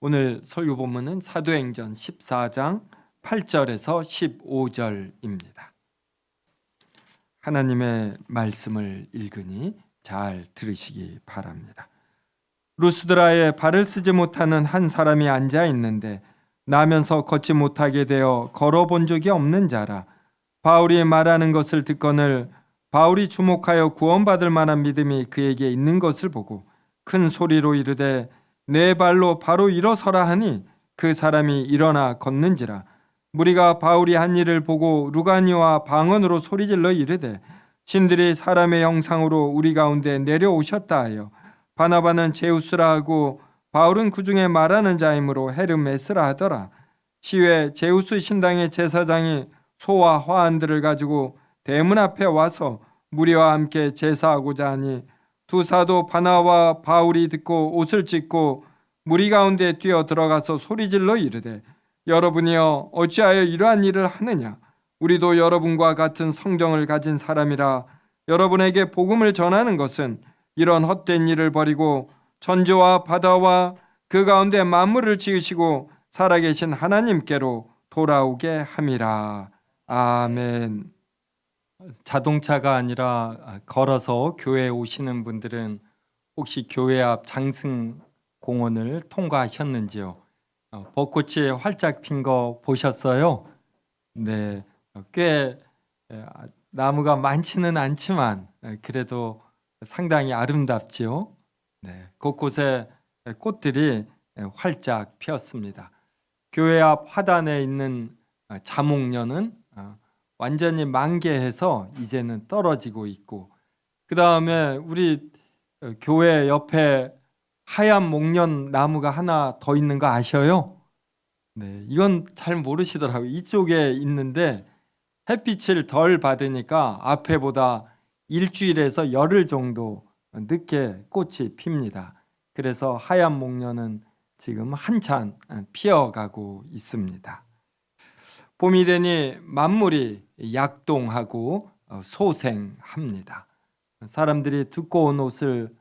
오늘 설교 본문은 사도행전 14장 8절에서 15절입니다. 하나님의 말씀을 읽으니 잘 들으시기 바랍니다. 루스드라에 발을 쓰지 못하는 한 사람이 앉아 있는데 나면서 걷지 못하게 되어 걸어본 적이 없는 자라. 바울이 말하는 것을 듣거늘 바울이 주목하여 구원받을 만한 믿음이 그에게 있는 것을 보고 큰 소리로 이르되 내 발로 바로 일어서라 하니 그 사람이 일어나 걷는지라. 무리가 바울이 한 일을 보고 루가니와 방언으로 소리질러 이르되 신들이 사람의 형상으로 우리 가운데 내려오셨다 하여 바나바는 제우스라 하고 바울은 그 중에 말하는 자이므로 헤르메스라 하더라. 시외 제우스 신당의 제사장이 소와 화환들을 가지고 대문 앞에 와서 무리와 함께 제사하고자 하니 두 사도 바나바와 바울이 듣고 옷을 찢고 무리 가운데 뛰어 들어가서 소리질러 이르되 여러분이여 어찌하여 이러한 일을 하느냐? 우리도 여러분과 같은 성정을 가진 사람이라. 여러분에게 복음을 전하는 것은 이런 헛된 일을 버리고 천지와 바다와 그 가운데 만물을 지으시고 살아계신 하나님께로 돌아오게 함이라. 아멘. 자동차가 아니라 걸어서 교회에 오시는 분들은 혹시 교회 앞 장승공원을 통과하셨는지요? 벚꽃이 활짝 핀 거 보셨어요? 네, 꽤 나무가 많지는 않지만 그래도 상당히 아름답지요. 네, 곳곳에 꽃들이 활짝 피었습니다. 교회 앞 화단에 있는 자목련은 완전히 만개해서 이제는 떨어지고 있고, 그 다음에 우리 교회 옆에 하얀 목련 나무가 하나 더 있는 거 아셔요? 네, 이건 잘 모르시더라고요. 이쪽에 있는데 햇빛을 덜 받으니까 앞에보다 일주일에서 열흘 정도 늦게 꽃이 핍니다. 그래서 하얀 목련은 지금 한참 피어가고 있습니다. 봄이 되니 만물이 약동하고 소생합니다. 사람들이 두꺼운 옷을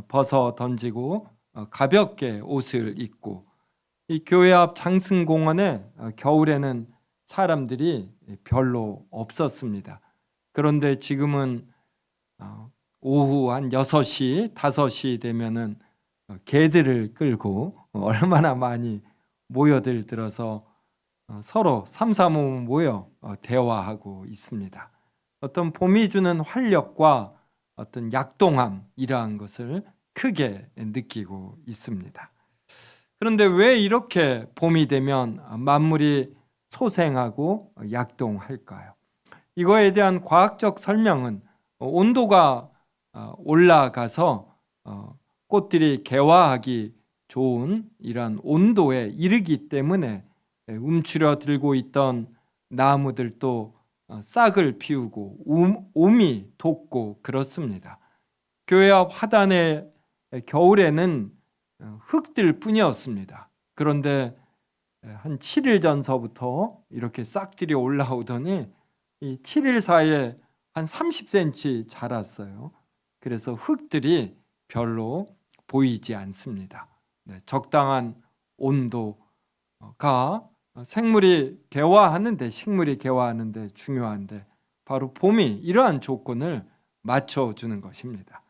벗어 던지고 가볍게 옷을 입고, 이 교회 앞 장승공원에 겨울에는 사람들이 별로 없었습니다. 그런데 지금은 오후 한 6시, 5시 되면은 개들을 끌고 얼마나 많이 모여들 들어서 서로 삼삼오오 모여 대화하고 있습니다. 어떤 봄이 주는 활력과 어떤 약동함, 이러한 것을 크게 느끼고 있습니다. 그런데 왜 이렇게 봄이 되면 만물이 소생하고 약동할까요? 이거에 대한 과학적 설명은 온도가 올라가서 꽃들이 개화하기 좋은 이러한 온도에 이르기 때문에 움츠려 들고 있던 나무들도 싹을 피우고 옴이 돋고 그렇습니다. 교회 앞 화단에 겨울에는 흙들 뿐이었습니다. 그런데 한 7일 전서부터 이렇게 싹들이 올라오더니 이 7일 사이에 한 30cm 자랐어요. 그래서 흙들이 별로 보이지 않습니다. 적당한 온도가 생물이 개화하는데, 식물이 개화하는데 중요한데, 바로 봄이 이러한 조건을 맞춰주는 것입니다.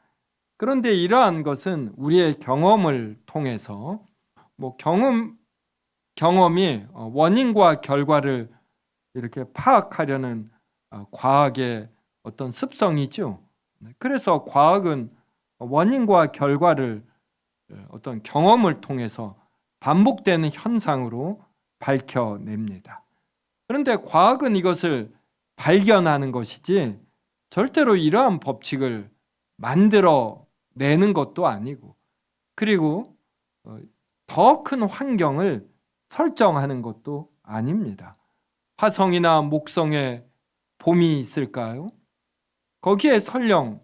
그런데 이러한 것은 우리의 경험을 통해서 경험이 원인과 결과를 이렇게 파악하려는 과학의 어떤 습성이죠. 그래서 과학은 원인과 결과를 어떤 경험을 통해서 반복되는 현상으로 밝혀냅니다. 그런데 과학은 이것을 발견하는 것이지 절대로 이러한 법칙을 만들어내는 것도 아니고, 그리고 더 큰 환경을 설정하는 것도 아닙니다. 화성이나 목성에 봄이 있을까요? 거기에 설령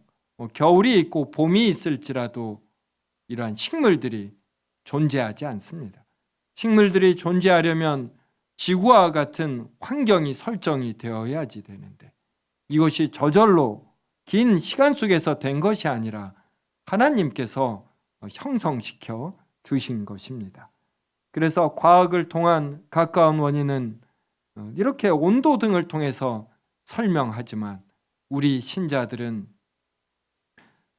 겨울이 있고 봄이 있을지라도 이러한 식물들이 존재하지 않습니다. 식물들이 존재하려면 지구와 같은 환경이 설정이 되어야지 되는데, 이것이 저절로 긴 시간 속에서 된 것이 아니라 하나님께서 형성시켜 주신 것입니다. 그래서 과학을 통한 가까운 원인은 이렇게 온도 등을 통해서 설명하지만 우리 신자들은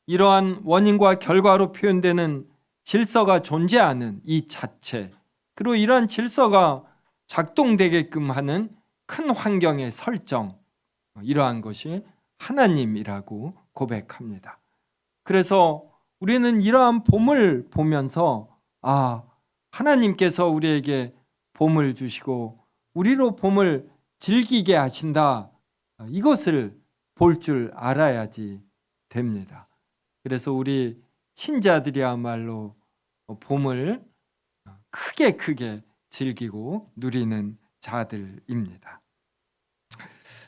이러한 원인과 결과로 표현되는 질서가 존재하는 이 자체, 그리고 이러한 질서가 작동되게끔 하는 큰 환경의 설정, 이러한 것이 하나님이라고 고백합니다. 그래서 우리는 이러한 봄을 보면서 하나님께서 우리에게 봄을 주시고 우리로 봄을 즐기게 하신다, 이것을 볼 줄 알아야지 됩니다. 그래서 우리 신자들이야말로 봄을 크게 즐기고 누리는 자들입니다.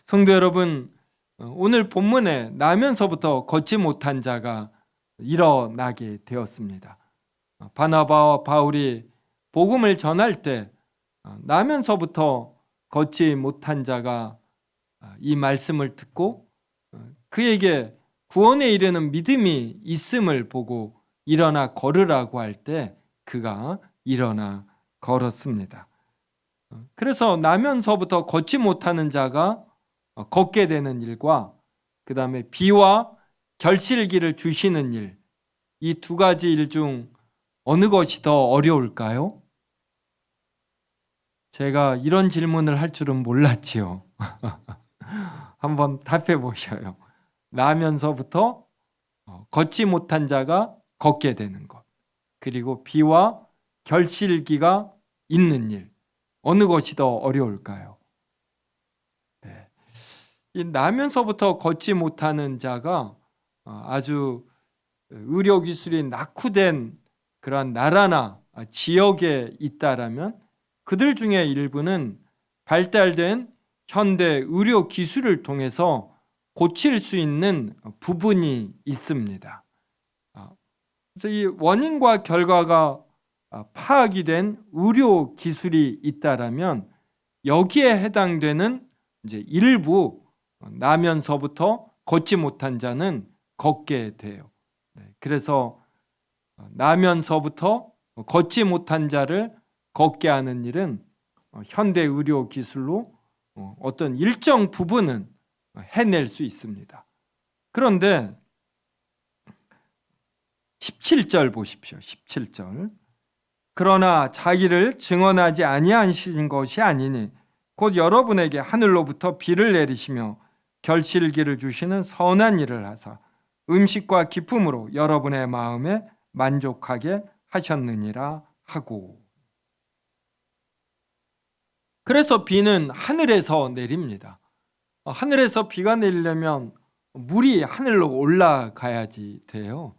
성도 여러분, 오늘 본문에 나면서부터 걷지 못한 자가 일어나게 되었습니다. 바나바와 바울이 복음을 전할 때 나면서부터 걷지 못한 자가 이 말씀을 듣고 그에게 구원에 이르는 믿음이 있음을 보고 일어나 걸으라고 할 때 그가 일어나 걸었습니다. 그래서 나면서부터 걷지 못하는 자가 걷게 되는 일과 그 다음에 비와 결실기를 주시는 일, 이 두 가지 일 중 어느 것이 더 어려울까요? 제가 이런 질문을 할 줄은 몰랐지요. 한번 답해 보셔요. 나면서부터 걷지 못한 자가 걷게 되는 것, 그리고 비와 결실기가 있는 일, 어느 것이 더 어려울까요? 네. 이 나면서부터 걷지 못하는 자가 아주 의료기술이 낙후된 그러한 나라나 지역에 있다라면 그들 중에 일부는 발달된 현대 의료 기술을 통해서 고칠 수 있는 부분이 있습니다. 그래서 이 원인과 결과가 파악이 된 의료 기술이 있다라면 여기에 해당되는 이제 일부 나면서부터 걷지 못한 자는 걷게 돼요. 그래서 나면서부터 걷지 못한 자를 걷게 하는 일은 현대 의료 기술로 어떤 일정 부분은 해낼 수 있습니다. 그런데 17절 보십시오. 17절. 그러나 자기를 증언하지 아니하신 것이 아니니 곧 여러분에게 하늘로부터 비를 내리시며 결실기를 주시는 선한 일을 하사 음식과 기품으로 여러분의 마음에 만족하게 하셨느니라 하고. 그래서 비는 하늘에서 내립니다. 하늘에서 비가 내리려면 물이 하늘로 올라가야지 돼요.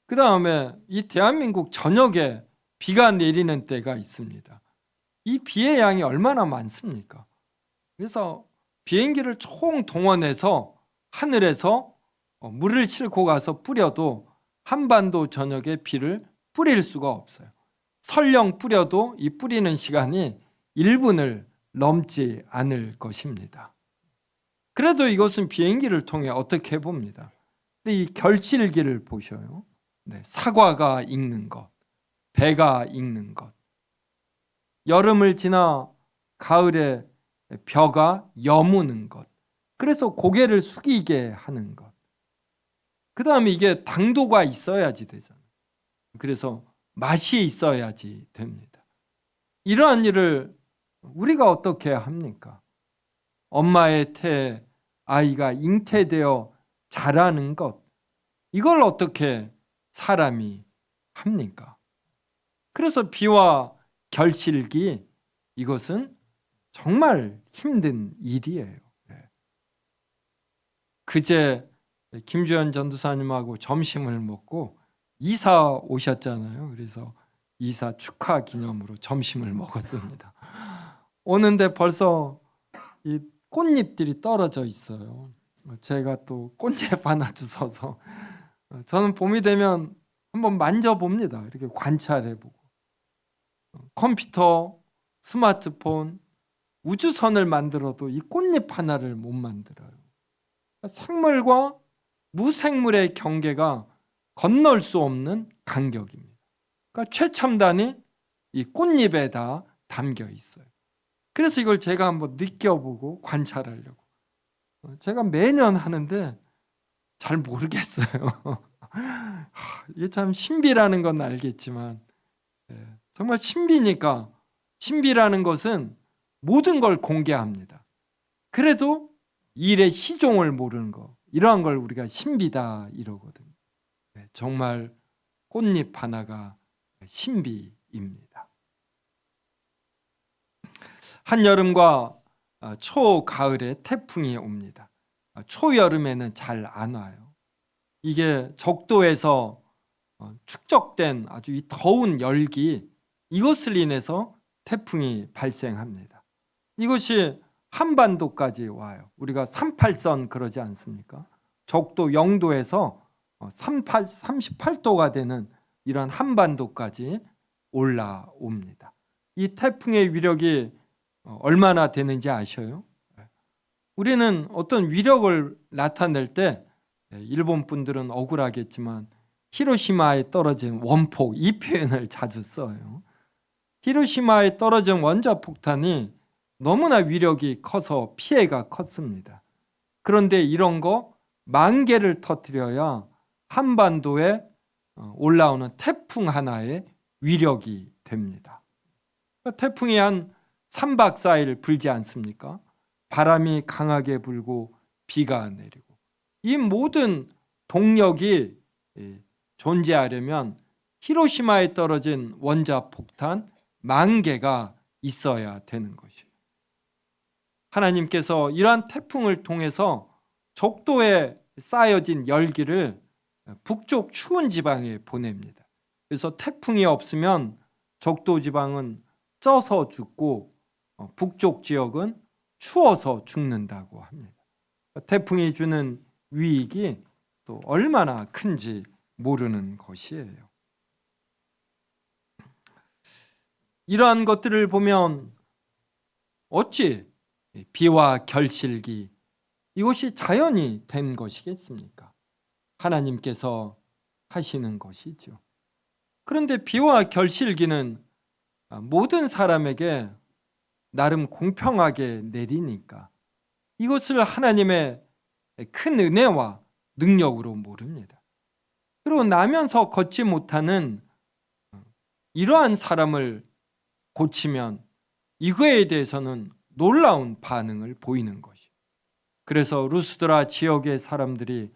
그 다음에 이 대한민국 전역에 비가 내리는 때가 있습니다. 이 비의 양이 얼마나 많습니까? 그래서 비행기를 총 동원해서 하늘에서 물을 싣고 가서 뿌려도 한반도 전역에 비를 뿌릴 수가 없어요. 설령 뿌려도 이 뿌리는 시간이 1분을 넘지 않을 것입니다. 그래도 이것은 비행기를 통해 어떻게 해봅니다. 근데 이 결실기를 보셔요. 사과가 익는 것, 배가 익는 것, 여름을 지나 가을에 벼가 여무는 것, 그래서 고개를 숙이게 하는 것, 그 다음에 이게 당도가 있어야지 되잖아요. 그래서 맛이 있어야지 됩니다. 이러한 일을 우리가 어떻게 합니까? 엄마의 태에 아이가 잉태되어 자라는 것, 이걸 어떻게 사람이 합니까? 그래서 비와 결실기, 이것은 정말 힘든 일이에요. 그제 김주현 전도사님하고 점심을 먹고 이사 오셨잖아요. 그래서 이사 축하 기념으로 점심을 먹었습니다. 오는데 벌써 이 꽃잎들이 떨어져 있어요. 제가 또 꽃잎 하나 주워서 저는 봄이 되면 한번 만져봅니다. 이렇게 관찰해보고. 컴퓨터, 스마트폰, 우주선을 만들어도 이 꽃잎 하나를 못 만들어요. 생물과 무생물의 경계가 건널 수 없는 간격입니다. 그러니까 최첨단이 이 꽃잎에 다 담겨 있어요. 그래서 이걸 제가 한번 느껴보고 관찰하려고 제가 매년 하는데 잘 모르겠어요. 이게 참 신비라는 건 알겠지만 정말 신비니까, 신비라는 것은 모든 걸 공개합니다. 그래도 일의 시종을 모르는 거, 이러한 걸 우리가 신비다 이러거든요. 정말 꽃잎 하나가 신비입니다. 한여름과 초가을에 태풍이 옵니다. 초여름에는 잘 안 와요. 이게 적도에서 축적된 아주 이 더운 열기, 이것을 인해서 태풍이 발생합니다. 이것이 한반도까지 와요. 우리가 38선 그러지 않습니까? 적도 0도에서 38도가 되는 이런 한반도까지 올라옵니다. 이 태풍의 위력이 얼마나 되는지 아셔요? 우리는 어떤 위력을 나타낼 때 일본 분들은 억울하겠지만 히로시마에 떨어진 원폭, 이 표현을 자주 써요. 히로시마에 떨어진 원자폭탄이 너무나 위력이 커서 피해가 컸습니다. 그런데 이런 거 10,000개를 터뜨려야 한반도에 올라오는 태풍 하나의 위력이 됩니다. 태풍이 한 3박 4일 불지 않습니까? 바람이 강하게 불고 비가 내리고, 이 모든 동력이 존재하려면 히로시마에 떨어진 원자폭탄 10,000개가 있어야 되는 것이에요. 하나님께서 이러한 태풍을 통해서 적도에 쌓여진 열기를 북쪽 추운 지방에 보냅니다. 그래서 태풍이 없으면 적도 지방은 쪄서 죽고 북쪽 지역은 추워서 죽는다고 합니다. 태풍이 주는 위익이 또 얼마나 큰지 모르는 것이에요. 이러한 것들을 보면 어찌 비와 결실기, 이것이 자연이 된 것이겠습니까? 하나님께서 하시는 것이죠. 그런데 비와 결실기는 모든 사람에게 나름 공평하게 내리니까 이것을 하나님의 큰 은혜와 능력으로 모릅니다. 그리고 나면서 걷지 못하는 이러한 사람을 고치면 이거에 대해서는 놀라운 반응을 보이는 것이에요. 그래서 루스드라 지역의 사람들이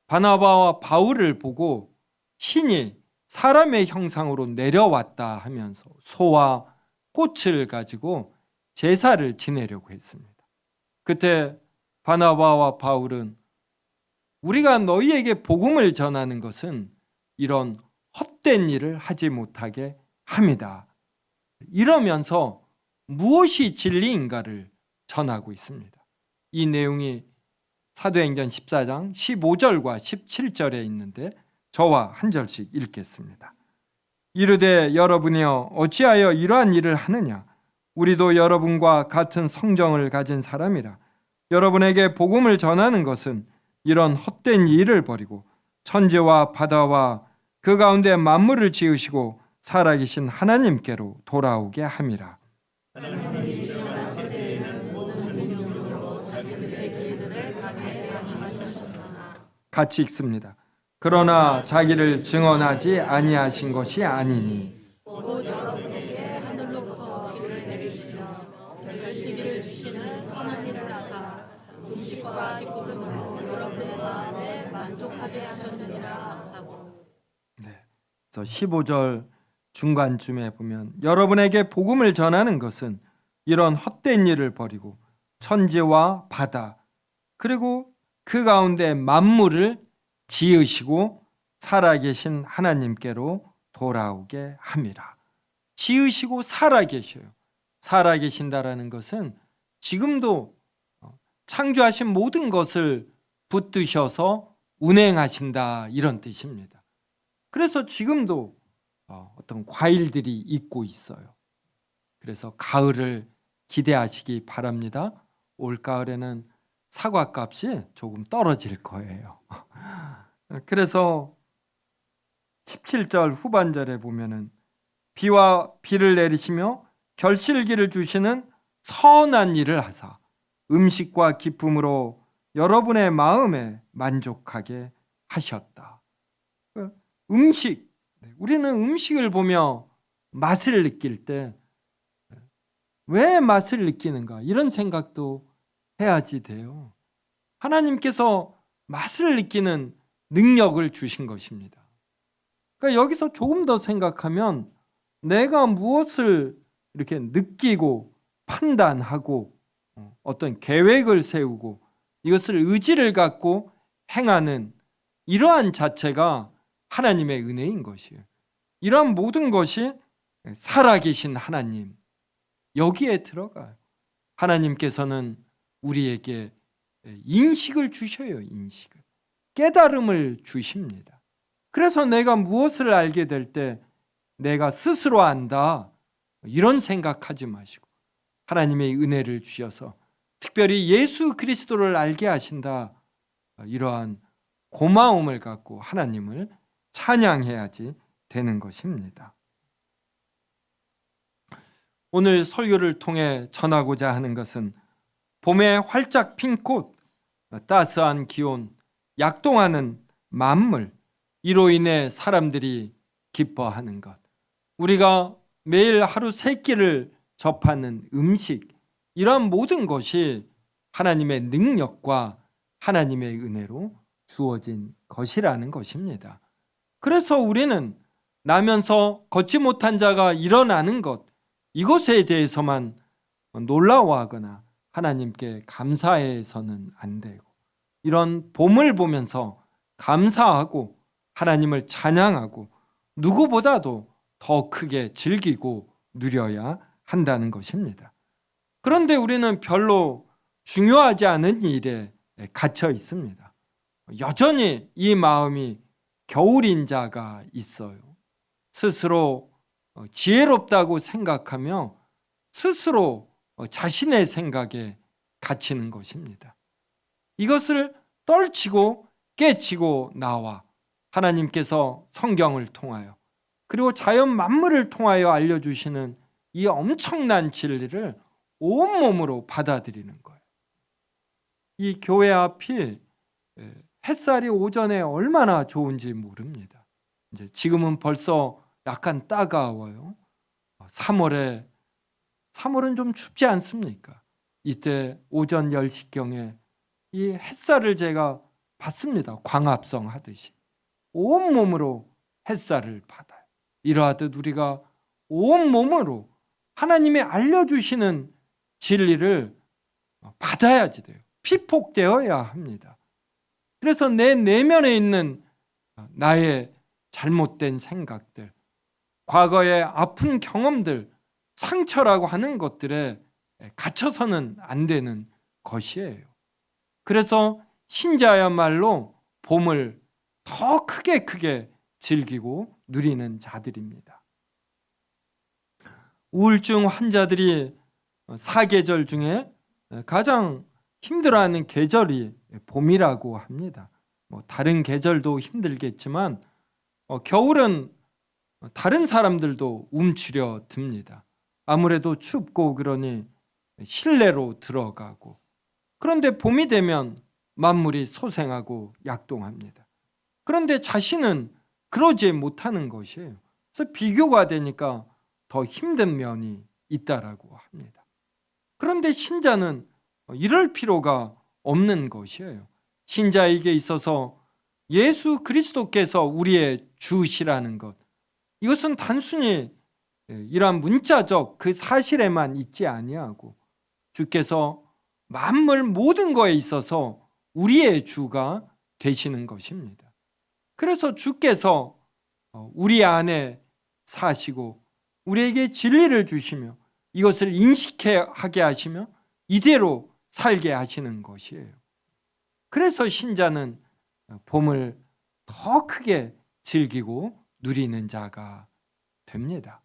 바나바와 바울을 보고 신이 사람의 형상으로 내려왔다 하면서 소와 꽃을 가지고 제사를 지내려고 했습니다. 그때 바나바와 바울은 우리가 너희에게 복음을 전하는 것은 이런 헛된 일을 하지 못하게 합니다. 이러면서 무엇이 진리인가를 전하고 있습니다. 이 내용이 사도행전 14장 15절과 17절에 있는데 저와 한 절씩 읽겠습니다. 이르되 여러분이여 어찌하여 이러한 일을 하느냐? 우리도 여러분과 같은 성정을 가진 사람이라. 여러분에게 복음을 전하는 것은 이런 헛된 일을 버리고 천지와 바다와 그 가운데 만물을 지으시고 살아계신 하나님께로 돌아오게 함이라. 같이 읽습니다. 그러나 자기를 증언하지 아니하신 것이 아니니 곧 여러분에게 하늘로부터 비를 내리시며 결실기를 주시는 선한 일을 하사 음식과 기쁨으로 여러분의 마음에 만족하게 하셨느니라 하고. 그래서 15절 중간쯤에 보면 여러분에게 복음을 전하는 것은 이런 헛된 일을 버리고 천지와 바다 그리고 그 가운데 만물을 지으시고 살아계신 하나님께로 돌아오게 함이라. 지으시고 살아계셔요. 살아계신다라는 것은 지금도 창조하신 모든 것을 붙드셔서 운행하신다 이런 뜻입니다. 그래서 지금도 어떤 과일들이 있고 있어요. 그래서 가을을 기대하시기 바랍니다. 올 가을에는 사과값이 조금 떨어질 거예요. 그래서 17절 후반절에 보면은 비와 비를 내리시며 결실기를 주시는 선한 일을 하사 음식과 기쁨으로 여러분의 마음에 만족하게 하셨다. 음식, 우리는 음식을 보며 맛을 느낄 때 왜 맛을 느끼는가 이런 생각도 해야지 돼요. 하나님께서 맛을 느끼는 능력을 주신 것입니다. 그러니까 여기서 조금 더 생각하면 내가 무엇을 이렇게 느끼고 판단하고 어떤 계획을 세우고 이것을 의지를 갖고 행하는 이러한 자체가 하나님의 은혜인 것이에요. 이러한 모든 것이 살아계신 하나님, 여기에 들어가요. 하나님께서는 우리에게 인식을 주셔요. 인식을. 깨달음을 주십니다. 그래서 내가 무엇을 알게 될 때 내가 스스로 안다 이런 생각하지 마시고 하나님의 은혜를 주셔서 특별히 예수 그리스도를 알게 하신다 이러한 고마움을 갖고 하나님을 찬양해야지 되는 것입니다. 오늘 설교를 통해 전하고자 하는 것은 봄에 활짝 핀 꽃, 따스한 기온, 약동하는 만물, 이로 인해 사람들이 기뻐하는 것, 우리가 매일 하루 세 끼를 접하는 음식, 이러한 모든 것이 하나님의 능력과 하나님의 은혜로 주어진 것이라는 것입니다. 그래서 우리는 나면서 걷지 못한 자가 일어나는 것, 이것에 대해서만 놀라워하거나 하나님께 감사해서는 안 되고, 이런 봄을 보면서 감사하고 하나님을 찬양하고 누구보다도 더 크게 즐기고 누려야 한다는 것입니다. 그런데 우리는 별로 중요하지 않은 일에 갇혀 있습니다. 여전히 이 마음이 겨울인 자가 있어요. 스스로 지혜롭다고 생각하며 스스로 자신의 생각에 갇히는 것입니다. 이것을 떨치고 깨치고 나와 하나님께서 성경을 통하여 그리고 자연 만물을 통하여 알려주시는 이 엄청난 진리를 온몸으로 받아들이는 거예요. 이 교회 앞이 햇살이 오전에 얼마나 좋은지 모릅니다. 이제 지금은 벌써 약간 따가워요. 3월은 좀 춥지 않습니까? 이때 오전 10시경에 이 햇살을 제가 받습니다. 광합성 하듯이 온몸으로 햇살을 받아요. 이러하듯 우리가 온몸으로 하나님이 알려주시는 진리를 받아야지 돼요. 피폭되어야 합니다. 그래서 내 내면에 있는 나의 잘못된 생각들, 과거의 아픈 경험들, 상처라고 하는 것들에 갇혀서는 안 되는 것이에요. 그래서 신자야말로 봄을 더 크게 즐기고 누리는 자들입니다. 우울증 환자들이 사계절 중에 가장 힘들어하는 계절이 봄이라고 합니다. 다른 계절도 힘들겠지만 겨울은 다른 사람들도 움츠려 듭니다. 아무래도 춥고 그러니 실내로 들어가고, 그런데 봄이 되면 만물이 소생하고 약동합니다. 그런데 자신은 그러지 못하는 것이에요. 그래서 비교가 되니까 더 힘든 면이 있다라고 합니다. 그런데 신자는 이럴 필요가 없는 것이에요. 신자에게 있어서 예수 그리스도께서 우리의 주시라는 것, 이것은 단순히 이러한 문자적 그 사실에만 있지 아니하고 주께서 만물 모든 거에 있어서 우리의 주가 되시는 것입니다. 그래서 주께서 우리 안에 사시고 우리에게 진리를 주시며 이것을 인식하게 하시며 이대로 살게 하시는 것이에요. 그래서 신자는 봄을 더 크게 즐기고 누리는 자가 됩니다.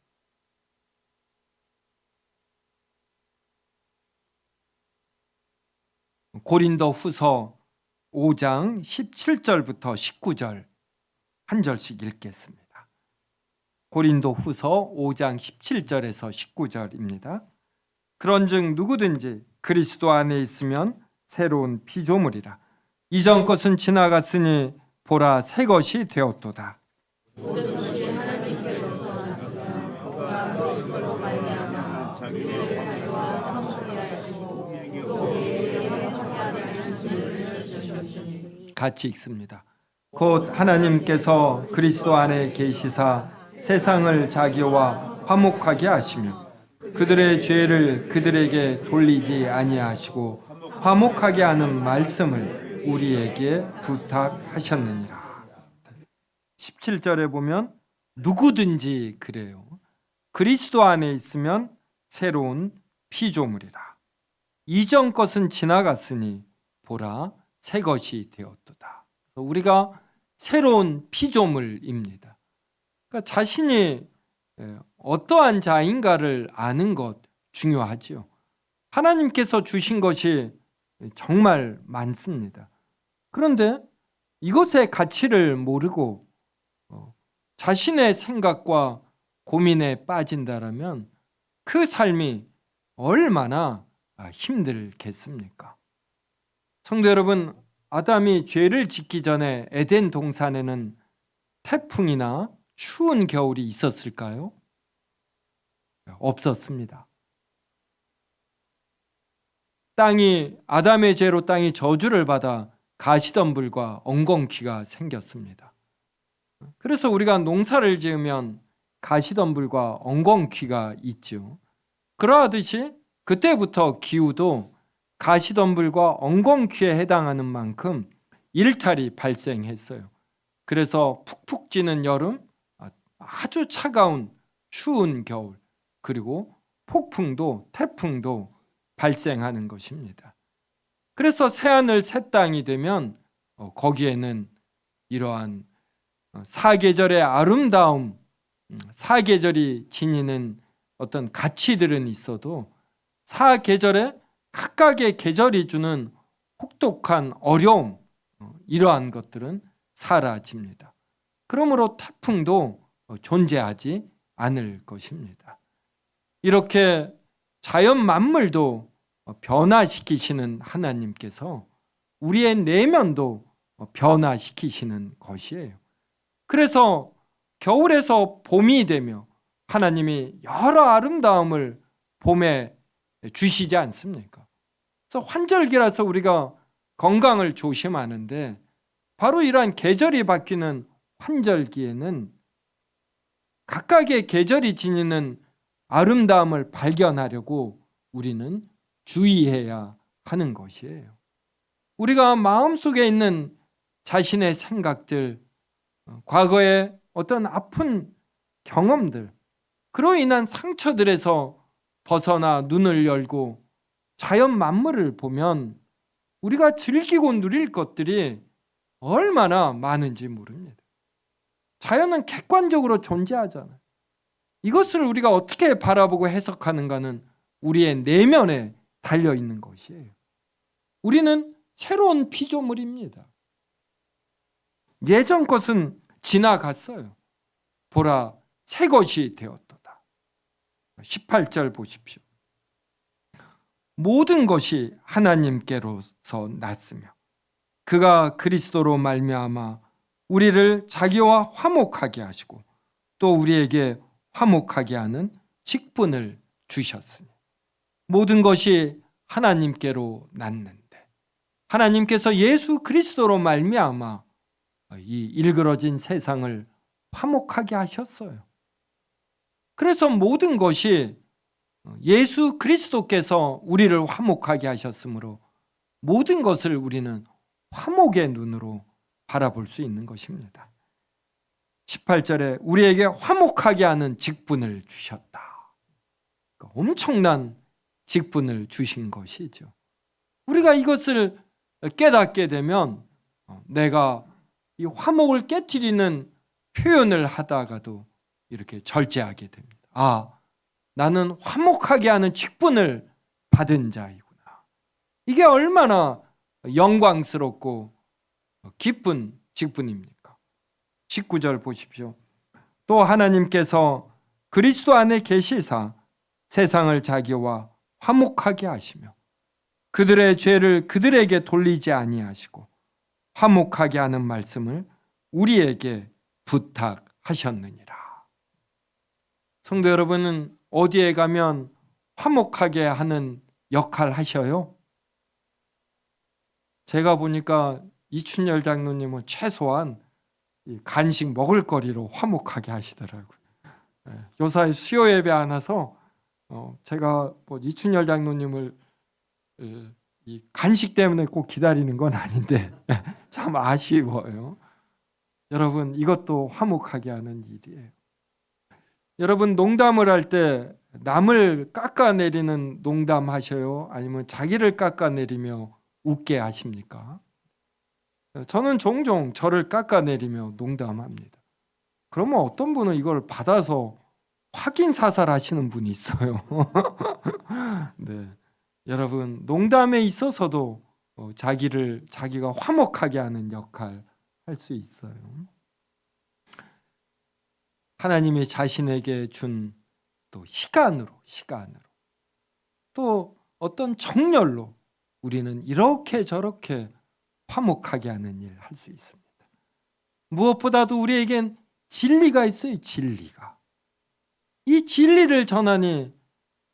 고린도 후서 5장 17절부터 19절 한 절씩 읽겠습니다. 고린도후서 5장 17절에서 19절입니다. 그런즉 누구든지 그리스도 안에 있으면 새로운 피조물이라. 이전 것은 지나갔으니 보라 새 것이 되었도다. 모든 것이 하나님께로서 왔으며 그가 그리스도로 말미암아 우리를 자기와 화목하게 하시고 또 우리에게 화목하게 하려는 기회를 주셨으니. 같이 읽습니다. 곧 하나님께서 그리스도 안에 계시사 세상을 자기와 화목하게 하시며 그들의 죄를 그들에게 돌리지 아니하시고 화목하게 하는 말씀을 우리에게 부탁하셨느니라. 17절에 보면 누구든지 그래요. 그리스도 안에 있으면 새로운 피조물이라. 이전 것은 지나갔으니 보라 새 것이 되었도다. 우리가 새로운 피조물입니다. 그러니까 자신이 어떠한 자인가를 아는 것 중요하지요. 하나님께서 주신 것이 정말 많습니다. 그런데 이것의 가치를 모르고 자신의 생각과 고민에 빠진다라면 그 삶이 얼마나 힘들겠습니까? 성도 여러분, 아담이 죄를 짓기 전에 에덴 동산에는 태풍이나 추운 겨울이 있었을까요? 없었습니다. 아담의 죄로 땅이 저주를 받아 가시덤불과 엉겅퀴가 생겼습니다. 그래서 우리가 농사를 지으면 가시덤불과 엉겅퀴가 있죠. 그러하듯이 그때부터 기후도 가시덤불과 엉겅퀴에 해당하는 만큼 일탈이 발생했어요. 그래서 푹푹 찌는 여름, 아주 차가운 추운 겨울, 그리고 폭풍도 태풍도 발생하는 것입니다. 그래서 새하늘 새 땅이 되면 거기에는 이러한 사계절의 아름다움, 사계절이 지니는 어떤 가치들은 있어도 사계절에 각각의 계절이 주는 혹독한 어려움, 이러한 것들은 사라집니다. 그러므로 태풍도 존재하지 않을 것입니다. 이렇게 자연 만물도 변화시키시는 하나님께서 우리의 내면도 변화시키시는 것이에요. 그래서 겨울에서 봄이 되며 하나님이 여러 아름다움을 봄에 주시지 않습니까? 그래서 환절기라서 우리가 건강을 조심하는데 바로 이러한 계절이 바뀌는 환절기에는 각각의 계절이 지니는 아름다움을 발견하려고 우리는 주의해야 하는 것이에요. 우리가 마음속에 있는 자신의 생각들, 과거의 어떤 아픈 경험들, 그로 인한 상처들에서 벗어나 눈을 열고 자연 만물을 보면 우리가 즐기고 누릴 것들이 얼마나 많은지 모릅니다. 자연은 객관적으로 존재하잖아요. 이것을 우리가 어떻게 바라보고 해석하는가는 우리의 내면에 달려있는 것이에요. 우리는 새로운 피조물입니다. 예전 것은 지나갔어요. 보라 새 것이 되었도다. 18절 보십시오. 모든 것이 하나님께로서 났으며 그가 그리스도로 말미암아 우리를 자기와 화목하게 하시고 또 우리에게 화목하게 하는 직분을 주셨으니 모든 것이 하나님께로 났는데 하나님께서 예수 그리스도로 말미암아 이 일그러진 세상을 화목하게 하셨어요. 그래서 모든 것이 예수 그리스도께서 우리를 화목하게 하셨으므로 모든 것을 우리는 화목의 눈으로 바라볼 수 있는 것입니다. 18절에 우리에게 화목하게 하는 직분을 주셨다. 엄청난 직분을 주신 것이죠. 우리가 이것을 깨닫게 되면 내가 이 화목을 깨트리는 표현을 하다가도 이렇게 절제하게 됩니다. 나는 화목하게 하는 직분을 받은 자이구나. 이게 얼마나 영광스럽고 기쁜 직분입니까? 19절 보십시오. 또 또 하나님께서 그리스도 안에 계시사 세상을 자기와 화목하게 하시며 그들의 죄를 그들에게 돌리지 아니하시고 화목하게 하는 말씀을 우리에게 부탁하셨느니라. 성도 여러분은 어디에 가면 화목하게 하는 역할 하셔요? 제가 보니까 이춘열 장로님은 최소한 간식 먹을거리로 화목하게 하시더라고요. 요사이 수요 예배 안 와서 제가 이춘열 장로님을 이 간식 때문에 꼭 기다리는 건 아닌데 참 아쉬워요. 여러분, 이것도 화목하게 하는 일이에요. 여러분, 농담을 할 때 남을 깎아내리는 농담 하셔요? 아니면 자기를 깎아내리며 웃게 하십니까? 저는 종종 저를 깎아내리며 농담합니다. 그러면 어떤 분은 이걸 받아서 확인 사살하시는 분이 있어요. 네, 여러분, 농담에 있어서도 자기가 화목하게 하는 역할 할 수 있어요. 하나님이 자신에게 준 또 시간으로 또 어떤 정열로 우리는 이렇게 저렇게 화목하게 하는 일 할 수 있습니다. 무엇보다도 우리에겐 진리가 있어요. 진리가. 이 진리를 전하니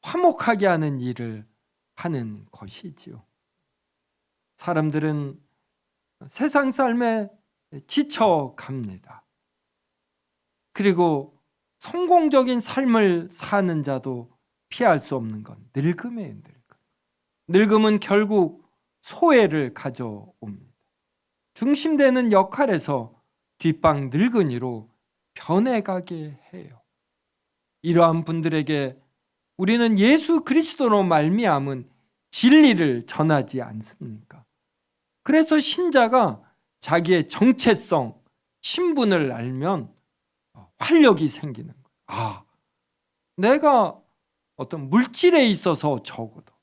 화목하게 하는 일을 하는 것이지요. 사람들은 세상 삶에 지쳐갑니다. 그리고 성공적인 삶을 사는 자도 피할 수 없는 건 늙음이에요. 늙음은 결국 소외를 가져옵니다. 중심되는 역할에서 뒷방 늙은이로 변해가게 해요. 이러한 분들에게 우리는 예수 그리스도로 말미암은 진리를 전하지 않습니까? 그래서 신자가 자기의 정체성, 신분을 알면 활력이 생기는 거예요. 내가 어떤 물질에 있어서 적어도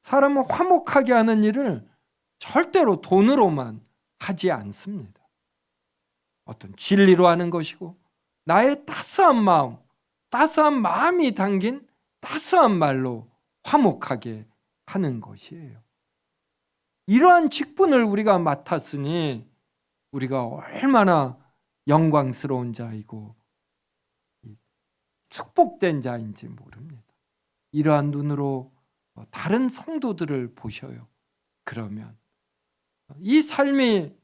사람을 화목하게 하는 일을 절대로 돈으로만 하지 않습니다. 어떤 진리로 하는 것이고 나의 따스한 마음이 담긴 따스한 말로 화목하게 하는 것이에요. 이러한 직분을 우리가 맡았으니 우리가 얼마나 영광스러운 자이고 축복된 자인지 모릅니다. 이러한 눈으로 다른 성도들을 보셔요. 그러면 이 삶이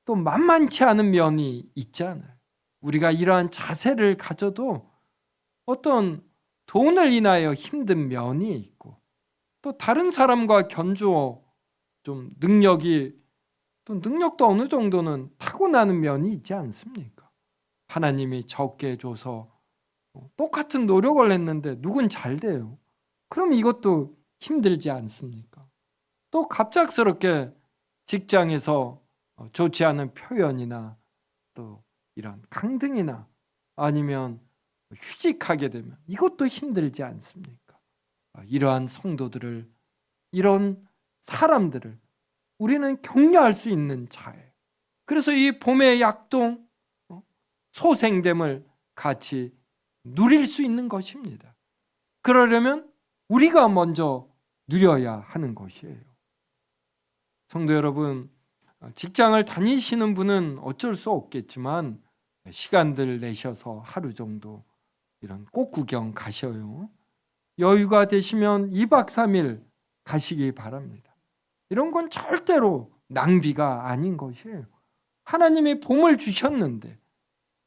또 만만치 않은 면이 있잖아요. 우리가 이러한 자세를 가져도 어떤 돈을 인하여 힘든 면이 있고 또 다른 사람과 견주어 좀 능력도 어느 정도는 타고나는 면이 있지 않습니까? 하나님이 적게 줘서 똑같은 노력을 했는데 누군 잘 돼요. 그럼 이것도 힘들지 않습니까? 또 갑작스럽게 직장에서 좋지 않은 표현이나 또 이런 강등이나 아니면 휴직하게 되면 이것도 힘들지 않습니까? 이러한 성도들을, 이런 사람들을 우리는 격려할 수 있는 자예요. 그래서 이 봄의 약동, 소생됨을 같이 누릴 수 있는 것입니다. 그러려면 우리가 먼저 누려야 하는 것이에요. 성도 여러분, 직장을 다니시는 분은 어쩔 수 없겠지만 시간들 내셔서 하루 정도 이런 꽃구경 가셔요. 여유가 되시면 2박 3일 가시기 바랍니다. 이런 건 절대로 낭비가 아닌 것이에요. 하나님이 봄을 주셨는데,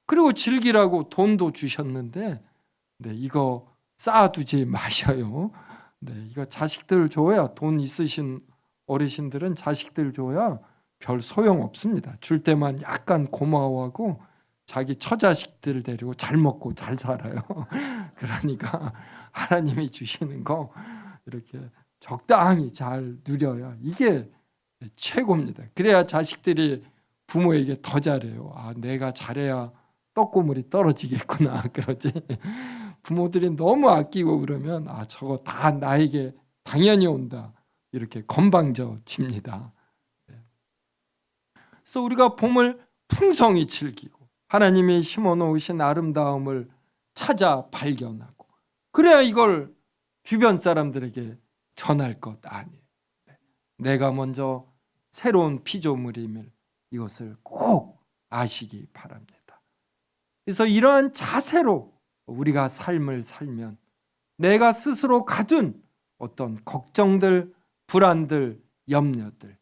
그리고 즐기라고 돈도 주셨는데, 이거 쌓아두지 마셔요. 이거 자식들 줘야, 돈 있으신 어르신들은 자식들 줘야 별 소용 없습니다. 줄 때만 약간 고마워하고 자기 처자식들 데리고 잘 먹고 잘 살아요. 그러니까 하나님이 주시는 거 이렇게 적당히 잘 누려야 이게 최고입니다. 그래야 자식들이 부모에게 더 잘해요. 내가 잘해야 떡고물이 떨어지겠구나 그러지. 부모들이 너무 아끼고 그러면 저거 다 나에게 당연히 온다 이렇게 건방져집니다. 그래서 우리가 봄을 풍성히 즐기고 하나님이 심어놓으신 아름다움을 찾아 발견하고 그래야 이걸 주변 사람들에게 전할 것 아니에요. 내가 먼저 새로운 피조물임을 이것을 꼭 아시기 바랍니다. 그래서 이러한 자세로 우리가 삶을 살면 내가 스스로 가둔 어떤 걱정들, 불안들, 염려들,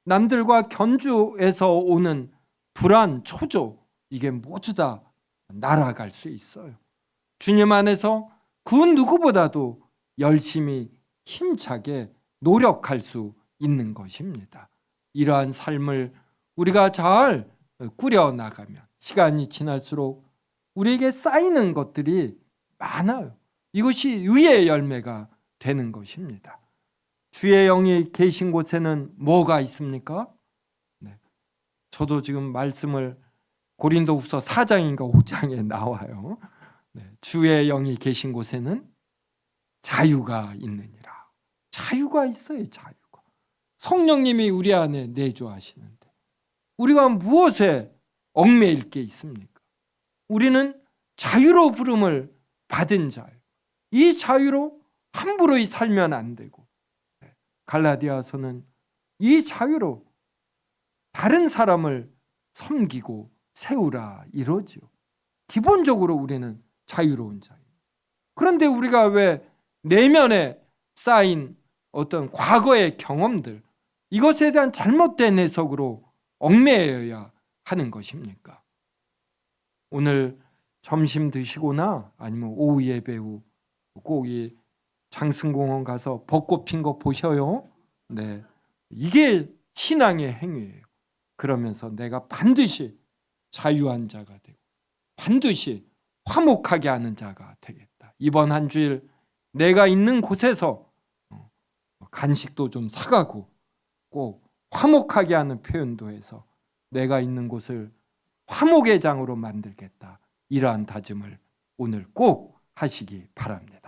남들과 견주에서 오는 불안, 초조, 이게 모두 다 날아갈 수 있어요. 주님 안에서 그 누구보다도 열심히 힘차게 노력할 수 있는 것입니다. 이러한 삶을 우리가 잘 꾸려나가면 시간이 지날수록 우리에게 쌓이는 것들이 많아요. 이것이 의의 열매가 되는 것입니다. 주의 영이 계신 곳에는 뭐가 있습니까? 저도 지금 말씀을 고린도후서 4장인가 5장에 나와요. 주의 영이 계신 곳에는 자유가 있느니라. 자유가 있어요. 자유가. 성령님이 우리 안에 내주하시는데 우리가 무엇에 얽매일 게 있습니까? 우리는 자유로 부름을 받은 자유. 이 자유로 함부로 살면 안 되고 갈라디아서는 이 자유로 다른 사람을 섬기고 세우라 이러죠. 기본적으로 우리는 자유로운 자유. 그런데 우리가 왜 내면에 쌓인 어떤 과거의 경험들, 이것에 대한 잘못된 해석으로 얽매여야 하는 것입니까? 오늘 점심 드시거나 아니면 오후 예배 후 꼭 이 장승공원 가서 벚꽃 핀 거 보셔요. 이게 신앙의 행위예요. 그러면서 내가 반드시 자유한 자가 되고 반드시 화목하게 하는 자가 되겠다. 이번 한 주일 내가 있는 곳에서 간식도 좀 사가고 꼭 화목하게 하는 표현도 해서 내가 있는 곳을 화목의 장으로 만들겠다. 이러한 다짐을 오늘 꼭 하시기 바랍니다.